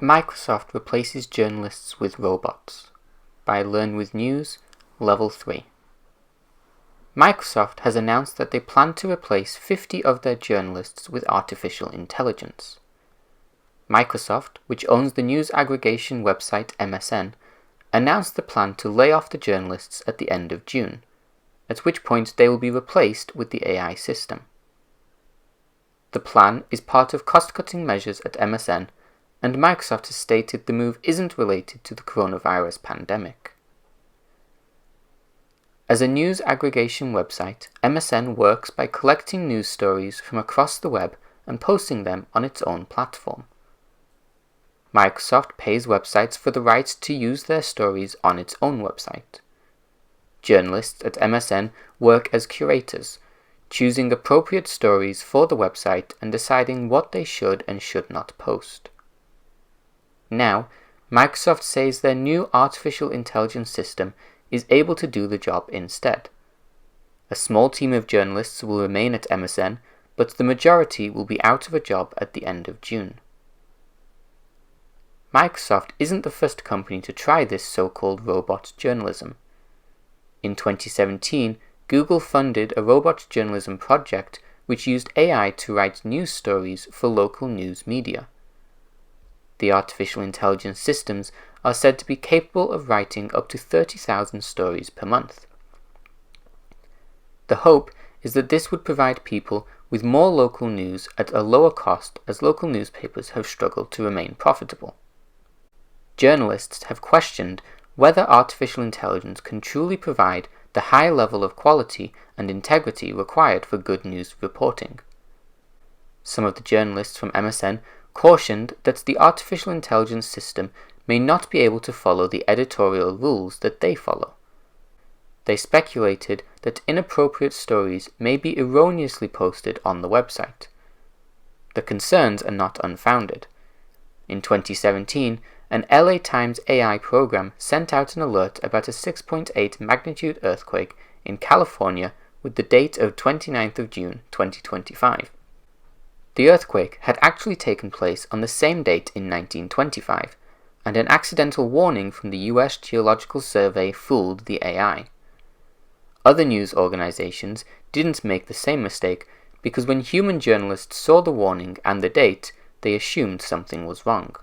Microsoft replaces journalists with robots by Learn with News, Level 3. Microsoft has announced that they plan to replace 50 of their journalists with artificial intelligence. Microsoft, which owns the news aggregation website MSN, announced the plan to lay off the journalists at the end of June, at which point they will be replaced with the AI system. The plan is part of cost-cutting measures at MSN, and Microsoft has stated the move isn't related to the coronavirus pandemic. As a news aggregation website, MSN works by collecting news stories from across the web and posting them on its own platform. Microsoft pays websites for the rights to use their stories on its own website. Journalists at MSN work as curators, choosing appropriate stories for the website and deciding what they should and should not post. Now, Microsoft says their new artificial intelligence system is able to do the job instead. A small team of journalists will remain at MSN, but the majority will be out of a job at the end of June. Microsoft isn't the first company to try this so-called robot journalism. In 2017, Google funded a robot journalism project which used AI to write news stories for local news media. The artificial intelligence systems are said to be capable of writing up to 30,000 stories per month. The hope is that this would provide people with more local news at a lower cost, as local newspapers have struggled to remain profitable. Journalists have questioned whether artificial intelligence can truly provide the high level of quality and integrity required for good news reporting. Some of the journalists from MSN cautioned that the artificial intelligence system may not be able to follow the editorial rules that they follow. They speculated that inappropriate stories may be erroneously posted on the website. The concerns are not unfounded. In 2017, an LA Times AI program sent out an alert about a 6.8 magnitude earthquake in California with the date of 29th of June 2025. The earthquake had actually taken place on the same date in 1925, and an accidental warning from the US Geological Survey fooled the AI. Other news organizations didn't make the same mistake because when human journalists saw the warning and the date, they assumed something was wrong.